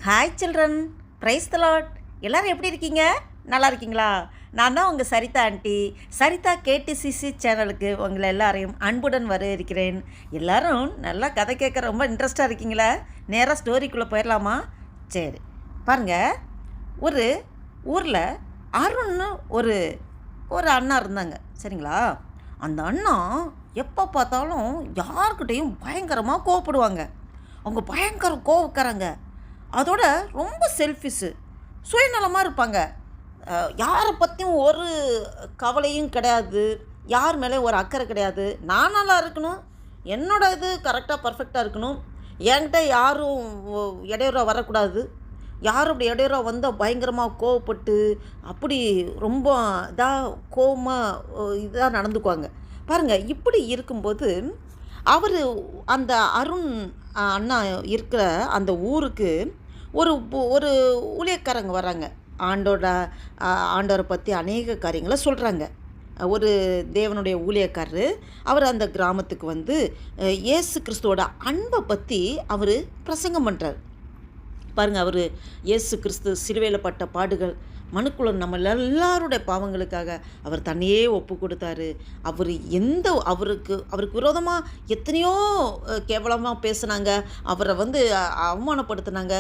Hi children, price த Lord. எல்லோரும் எப்படி இருக்கீங்க? நல்லா இருக்கீங்களா? நான் தான் உங்கள் சரிதா ஆண்டி. சரிதா கேடிசிசி சேனலுக்கு உங்களை எல்லாரையும் அன்புடன் வரவேற்கிறேன். எல்லோரும் நல்லா கதை கேட்க ரொம்ப இன்ட்ரெஸ்டாக இருக்கீங்களா? நேராக ஸ்டோரிக்குள்ளே போயிடலாமா? சரி, பாருங்கள். ஒரு ஊரில் அருண்னு ஒரு ஒரு அண்ணா இருந்தாங்க, சரிங்களா? அந்த அண்ணா எப்போ பார்த்தாலும் யார்கிட்டையும் பயங்கரமாக கோவப்படுவாங்க. அவங்க பயங்கர கோவக்காரங்க. அதோட ரொம்ப செல்ஃபிஷு, சுயநலமாக இருப்பாங்க. யாரை பற்றியும் ஒரு கவலையும் கிடையாது, யார் மேலே ஒரு அக்கறை கிடையாது. நான் நல்லா இருக்கணும், என்னோட இது கரெக்டாக பர்ஃபெக்டாக இருக்கணும், என்கிட்ட யாரும் இடையூறாக வரக்கூடாது. யாரும் அப்படி இடையூறாக வந்தால் பயங்கரமாக கோவப்பட்டு அப்படி ரொம்ப இதாக கோவமாக இதாக நடந்துக்குவாங்க. பாருங்கள், இப்படி இருக்கும்போது அவர் அந்த அருண் அண்ணா இருக்கிற அந்த ஊருக்கு ஒரு ஒரு ஊழியக்காரங்க வராங்க. ஆண்டவரை பற்றி அநேக காரியங்களை சொல்கிறாங்க. ஒரு தேவனுடைய ஊழியக்காரர் அவர் அந்த கிராமத்துக்கு வந்து இயேசு கிறிஸ்துவோட அன்பை பற்றி அவர் பிரசங்கம் பண்ணுறார். பாருங்கள், அவர் இயேசு கிறிஸ்து சிலுவையில் பட்ட பாடுகள், மனுக்குள்ள நம்ம எல்லாருடைய பாவங்களுக்காக அவர் தன்னையே ஒப்பு கொடுத்தாரு. அவருக்கு விரோதமாக எத்தனையோ கேவலமாக பேசுனாங்க, அவரை வந்து அவமானப்படுத்தினாங்க.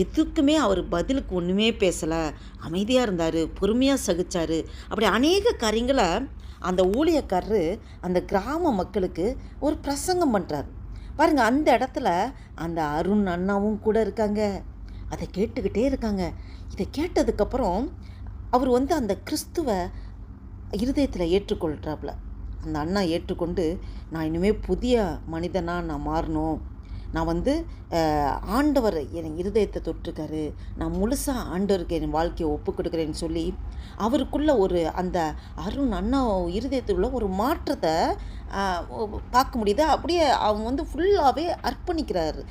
எதுக்குமே அவர் பதிலுக்கு ஒன்றுமே பேசலை, அமைதியாக இருந்தார், பொறுமையாக சகிச்சார். அப்படி அநேக காரியங்களை அந்த ஊழியக்காரரு அந்த கிராம மக்களுக்கு ஒரு பிரசங்கம் பண்ணுறார். பாருங்கள், அந்த இடத்துல அந்த அருண் அண்ணாவும் கூட இருக்காங்க. அதை கேட்டுக்கிட்டே இருக்காங்க. இதை கேட்டதுக்கப்புறம் அவர் வந்து அந்த கிறிஸ்துவ இருதயத்தில் ஏற்றுக்கொள்கிறாப்புல. அந்த அண்ணா ஏற்றுக்கொண்டு, நான் இனிமேல் புதிய மனிதனாக நான் மாறணும், நான் வந்து ஆண்டவர் என் இருதயத்தை தொட்டிருக்காரு, நான் முழுசாக ஆண்டவருக்கு என் வாழ்க்கையை ஒப்பு கொடுக்குறேன்னு சொல்லி அவருக்குள்ளே அந்த அருண் அண்ணா இருதயத்துக்குள்ள ஒரு மாற்றத்தை பார்க்க முடியுது. அப்படியே அவங்க வந்து ஃபுல்லாகவே அர்ப்பணிக்கிறாரு.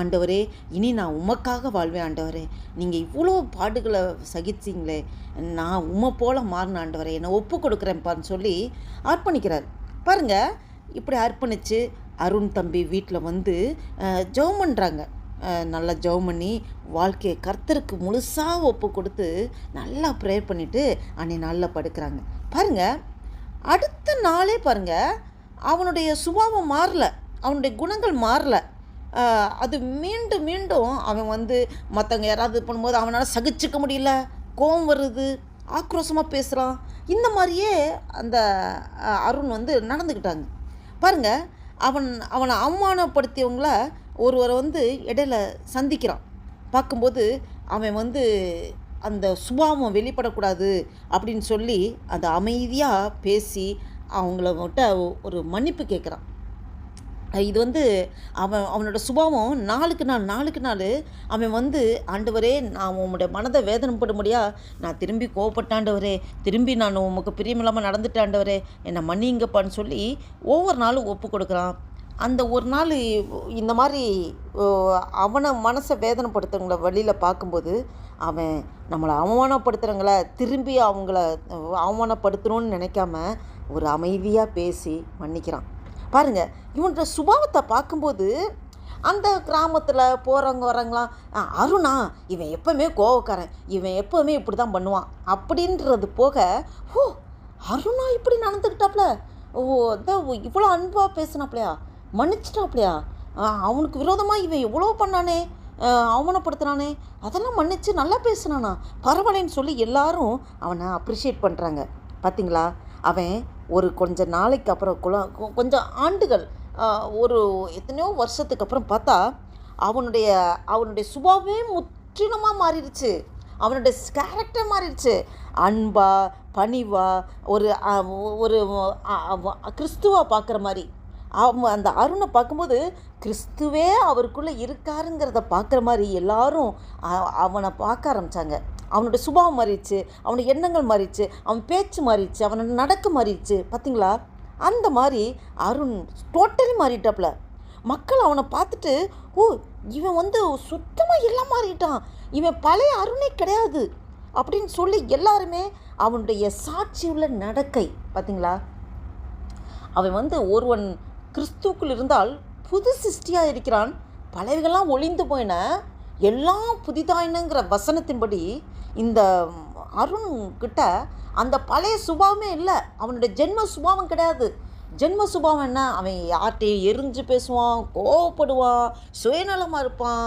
ஆண்டவரே, இனி நான் உமக்காக வாழ்வேன். ஆண்டவரே, நீங்கள் இவ்வளோ பாடுகளை சகிச்சிங்களே, நான் உம்மை போல மாறின ஆண்டவரே, என்னை ஒப்பு கொடுக்குறேன்ப்பான்னு சொல்லி அர்ப்பணிக்கிறார். பாருங்கள், இப்படி அர்ப்பணித்து அருண் தம்பி வீட்டில் வந்து ஜெபம் பண்ணுறாங்க. நல்லா ஜெபம் பண்ணி வாழ்க்கையை கர்த்தருக்கு முழுசாக ஒப்பு கொடுத்து நல்லா ப்ரேயர் பண்ணிவிட்டு அன்னைய நாளில் படுக்கிறாங்க. பாருங்கள், அடுத்த நாளே பாருங்கள், அவனுடைய சுபாவம் மாறலை, அவனுடைய குணங்கள் மாறலை. அது மீண்டும் மீண்டும் அவன் வந்து மற்றவங்க யாராவது பண்ணும்போது அவனால் சகிச்சிக்க முடியல, கோபம் வருது, ஆக்ரோஷமாக பேசுகிறான். இந்த மாதிரியே அந்த அருண் வந்து நடந்துக்கிட்டாங்க. பாருங்கள், அவனை அவமானப்படுத்தியவங்கள ஒருவரை வந்து இடையில சந்திக்கிறான். பார்க்கும்போது அவன் வந்து அந்த சுபாவம் வெளிப்படக்கூடாது அப்படின்னு சொல்லி அந்த அமைதியாக பேசி அவங்கள ஒரு மன்னிப்பு கேட்குறான். இது வந்து அவனோட சுபாவம் நாளுக்கு நாள் அவன் வந்து, ஆண்டவரே, நான் உம்முடைய மனதை வேதனைப்படும்படியா நான் திரும்பி கோவப்பட்டாண்டவரே, திரும்பி நான் உமக்கு பிரியமில்லாமல் நடந்துட்டாண்டவரே, என்னை மன்னிங்கப்பான்னு சொல்லி ஒவ்வொரு நாளும் ஒப்பு கொடுக்குறான். அந்த ஒரு நாள் இந்த மாதிரி அவனை மனசை வேதனைப்படுத்துறவங்கள வழியில் பார்க்கும்போது அவன் நம்மளை அவமானப்படுத்துகிறவங்கள திரும்பி அவங்கள அவமானப்படுத்தணும்னு நினைக்காம ஒரு அமைதியாக பேசி மன்னிக்கிறான். பாருங்கள், இவனோட சுபாவத்தை பார்க்கும்போது அந்த கிராமத்தில் போகிறவங்க வரவங்களாம், அருணா இவன் எப்போவுமே கோவக்காரன், இவன் எப்போவுமே இப்படி தான் பண்ணுவான் அப்படின்றது போக, ஓ அருணா இப்படி நடந்துக்கிட்டாப்ல, ஓ அதான் இவ்வளோ அன்பாக பேசினாப்லையா, மன்னிச்சிட்டாப்லையா, அவனுக்கு விரோதமாக இவன் எவ்வளோ பண்ணானே, அவமானப்படுத்தினானே, அதெல்லாம் மன்னிச்சு நல்லா பேசினானா, பரவாயில்லைன்னு சொல்லி எல்லாரும் அவனை அப்ரிஷியேட் பண்ணுறாங்க. பார்த்திங்களா, அவன் ஒரு கொஞ்சம் நாளைக்கு அப்புறம் கொஞ்சம் ஆண்டுகள், ஒரு எத்தனையோ வருஷத்துக்கு அப்புறம் பார்த்தா அவனுடைய சுபாவமே முற்றிலுமாக மாறிடுச்சு. அவனுடைய கேரக்டர் மாறிடுச்சு. அன்பா, பணிவா, ஒரு ஒரு கிறிஸ்துவா பார்க்குற மாதிரி. அந்த அருணை பார்க்கும்போது கிறிஸ்துவே அவருக்குள்ளே இருக்காருங்கிறத பார்க்குற மாதிரி எல்லாரும் அவனை பார்க்க ஆரம்பித்தாங்க. அவனோட சுபாவம் மாறிடுச்சு, அவனுடைய எண்ணங்கள் மாறிடுச்சு, அவன் பேச்சு மாறிடுச்சு, அவனோட நடக்க மாறிடுச்சு. பார்த்திங்களா, அந்த மாதிரி அருண் டோட்டலி மாறிட்டாப்புல. மக்கள் அவனை பார்த்துட்டு, ஓ இவன் வந்து சுத்தமாக எல்லாம் மாறிட்டான், இவன் பழைய அருணே கிடையாது அப்படின்னு சொல்லி எல்லாருமே அவனுடைய சாட்சியுள்ள நடக்கை. பார்த்திங்களா, அவன் வந்து ஒருவன் கிறிஸ்துக்குள் இருந்தால் புது சிருஷ்டியாக இருக்கிறான், பழையவெல்லாம் ஒளிந்து போயின, எல்லாம் புதிதாயினுங்கிற வசனத்தின்படி இந்த அருண் கிட்ட அந்த பழைய சுபாவமே இல்லை. அவனுடைய ஜென்ம சுபாவம் கிடையாது. ஜென்ம சுபாவம் என்ன? அவன் யார்கிட்டையும் எரிஞ்சு பேசுவான், கோவப்படுவான், சுயநலமாக இருப்பான்,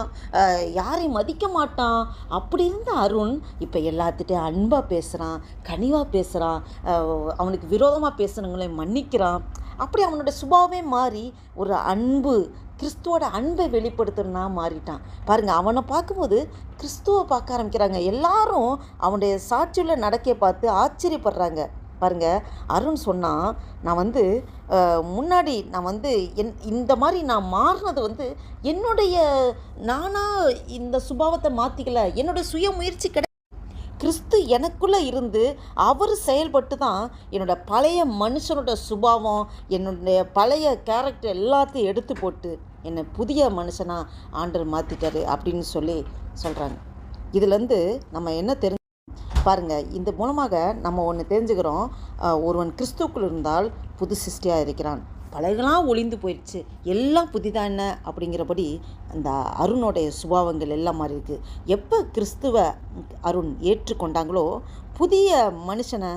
யாரையும் மதிக்க மாட்டான். அப்படி இருந்த அருண் இப்போ எல்லாத்துட்டையும் அன்பாக பேசுகிறான், கனிவாக பேசுகிறான், அவனுக்கு விரோதமாக பேசுகிறவங்களையும் மன்னிக்கிறான். அப்படி அவனோட சுபாவமே மாறி ஒரு அன்பு, கிறிஸ்துவோட அன்பை வெளிப்படுத்துறனா மாறிட்டான். பாருங்கள், அவனை பார்க்கும்போது கிறிஸ்துவை பார்க்க ஆரம்பிக்கிறாங்க. எல்லாரும் அவனுடைய சாட்சியில் நடக்க பார்த்து ஆச்சரியப்படுறாங்க. பாருங்கள், அருண் சொன்னால், நான் முன்னாடி நான் இந்த மாதிரி நான் மாறினது என்னுடைய நானாக இந்த சுபாவத்தை மாற்றிக்கல, என்னுடைய சுய முயற்சி கிறிஸ்து எனக்குள்ளே இருந்து அவர் செயல்பட்டு தான் என்னோட பழைய மனுஷனோட சுபாவம், என்னுடைய பழைய கேரக்டர் எல்லாத்தையும் எடுத்து போட்டு என்னை புதிய மனுஷனாக ஆண்டவர் மாற்றிட்டாரு அப்படின்னு சொல்கிறாங்க. இதுலேருந்து நம்ம என்ன பாருங்கள், இந்த மூலமாக நம்ம ஒன்று தெரிஞ்சுக்கிறோம். ஒருவன் கிறிஸ்துவுக்குள் இருந்தால் புது சிருஷ்டியாக இருக்கிறான், பழையெல்லாம் ஒளிந்து போயிடுச்சு, எல்லாம் புதிதாக என்ன அப்படிங்கிறபடி அந்த அருணோடைய சுபாவங்கள் எல்லாம் மாதிரி இருக்குது. எப்போ கிறிஸ்துவ அருண் ஏற்றுக்கொண்டாங்களோ புதிய மனுஷனை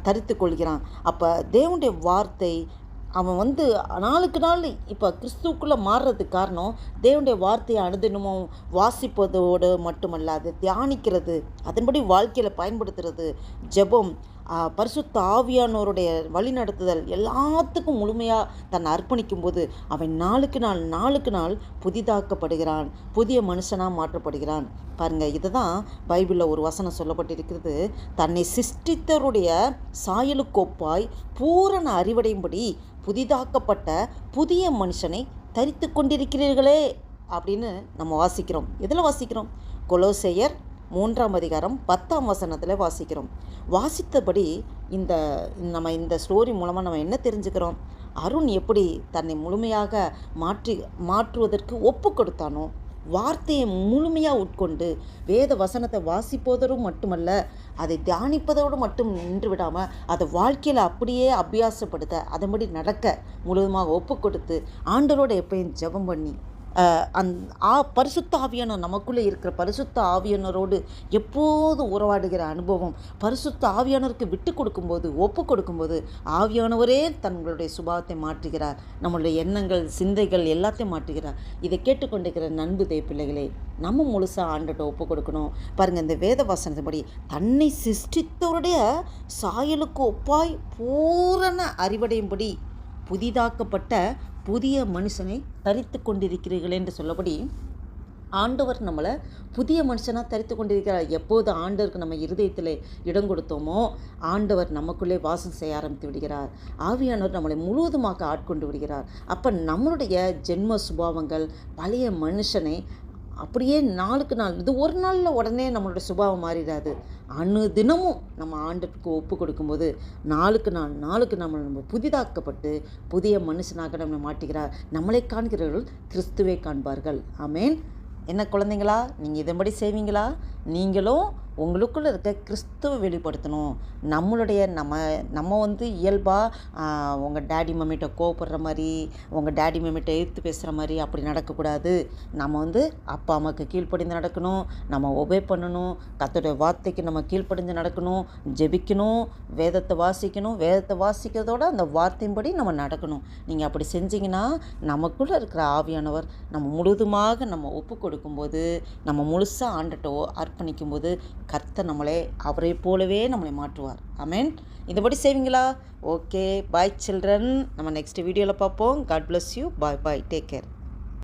தரித்து கொள்கிறான். அப்போ தேவனுடைய வார்த்தை அவன் நாளுக்கு நாள் இப்போ கிறிஸ்துவுக்குள்ளே மாறுறதுக்கு காரணம் தேவனுடைய வார்த்தையை அனுதினமும் வாசிப்பதோடு மட்டுமல்ல, அதை தியானிக்கிறது, அதன்படி வாழ்க்கையில் பயன்படுத்துறது, ஜெபம், பரிசுத்த ஆவியானோருடைய வழிநடத்துதல் எல்லாத்துக்கும் முழுமையாக தன்னை அர்ப்பணிக்கும் போது அவன் நாளுக்கு நாள் புதிதாக்கப்படுகிறான், புதிய மனுஷனாக மாற்றப்படுகிறான். பாருங்கள், இதை தான் பைபிளில் ஒரு வசனம் சொல்லப்பட்டிருக்கிறது. தன்னை சிருஷ்டித்தருடைய சாயலுக்கொப்பாய் பூரண அறிவடையும்படி புதிதாக்கப்பட்ட புதிய மனுஷனை தரித்து கொண்டிருக்கிறீர்களே அப்படின்னு நம்ம வாசிக்கிறோம். எதில் வாசிக்கிறோம்? கொலோசையர் 3ஆம் அதிகாரம் 10ஆம் வசனத்தில் வாசிக்கிறோம். வாசித்தபடி நம்ம இந்த ஸ்டோரி மூலமாக நம்ம என்ன தெரிஞ்சுக்கிறோம்? அருண் எப்படி தன்னை முழுமையாக மாற்றுவதற்கு ஒப்பு கொடுத்தானோ, வார்த்தையை முழுமையாக உட்கொண்டு வேத வசனத்தை வாசிப்பதோடு மட்டுமல்ல, அதை தியானிப்பதோடு மட்டும் நின்று விடாமல் அதை வாழ்க்கையில் அப்படியே அபியாசப்படுத்த, அதன்படி நடக்க முழுவதுமாக ஒப்பு கொடுத்து ஆண்டவரோட எப்பயும் ஜெபம் பண்ணி பரிசுத்த ஆவியானவர், நமக்குள்ளே இருக்கிற பரிசுத்த ஆவியானவரோடு எப்போதும் உறவாடுகிற அனுபவம், பரிசுத்த ஆவியானவருக்கு விட்டு கொடுக்கும்போது, ஒப்பு கொடுக்கும்போது ஆவியானவரே தங்களுடைய சுபாவத்தை மாற்றுகிறார், நம்மளுடைய எண்ணங்கள், சிந்தைகள் எல்லாத்தையும் மாற்றுகிறார். இதை கேட்டுக்கொண்டிருக்கிற நண்பு பிள்ளைகளே, நம்ம முழுசாக ஆண்டட்ட ஒப்பு கொடுக்கணும். பாருங்கள், இந்த வேத வசனத்தின்படி தன்னை சிருஷ்டித்தவருடைய சாயலுக்கு ஒப்பாய் பூரண அறிவடையும்படி புதிதாக்கப்பட்ட புதிய மனுஷனை தரித்து கொண்டிருக்கிறீர்கள் என்று சொல்லபடி ஆண்டவர் நம்மளை புதிய மனுஷனாக தரித்து கொண்டிருக்கிறார். எப்போது ஆண்டவருக்கு நம்ம இருதயத்தில் இடம் கொடுத்தோமோ ஆண்டவர் நமக்குள்ளே வாசம் செய்ய ஆரம்பித்து விடுகிறார். ஆவியானவர் நம்மளை முழுவதுமாக ஆட்கொண்டு விடுகிறார். அப்போ நம்மளுடைய ஜென்ம சுபாவங்கள், பழைய மனுஷனை அப்படியே நாளுக்கு நாள், இது ஒரு நாளில் உடனே நம்மளோட சுபாவம் மாறிடாது. தினமும் நம்ம ஆண்டவருக்கு ஒப்பு கொடுக்கும்போது நாளுக்கு நம்ம புதிதாக்கப்பட்டு புதிய மனுஷனாக நம்ம மாட்டுகிறார். நம்மளை காண்கிறவர்கள் கிறிஸ்துவை காண்பார்கள். ஆமேன். என்ன குழந்தைங்களா, நீங்கள் இதன்படி செய்வீங்களா? நீங்களும் உங்களுக்குள்ளே இருக்க கிறிஸ்துவை வெளிப்படுத்தணும். நம்ம இயல்பாக உங்கள் டேடி மம்மிகிட்ட கோவப்படுற மாதிரி, உங்கள் டேடி மம்மிகிட்ட எதிர்த்து பேசுகிற மாதிரி அப்படி நடக்கக்கூடாது. நம்ம அப்பா அம்மாவுக்கு கீழ்ப்படிந்து நடக்கணும், நம்ம ஒபே பண்ணணும், கர்த்தருடைய வார்த்தைக்கு நம்ம கீழ்ப்படிந்து நடக்கணும், ஜெபிக்கணும், வேதத்தை வாசிக்கிறதோட அந்த வார்த்தையின்படி நம்ம நடக்கணும். நீங்கள் அப்படி செஞ்சிங்கன்னா நமக்குள்ளே இருக்கிற ஆவியானவர் நம்ம முழுதுமாக நம்ம ஒப்பு கொடுக்கும்போது, நம்ம முழுசாக ஆண்டட்ட அர்ப்பணிக்கும்போது கர்த்தர் நம்மளை அவரை போலவே நம்மளை மாற்றுவார். ஆமென். இதுபடி செய்வீங்களா? Okay, bye children. நம்ம நெக்ஸ்ட் வீடியோவில் பார்ப்போம். God bless you. Bye bye. Take care.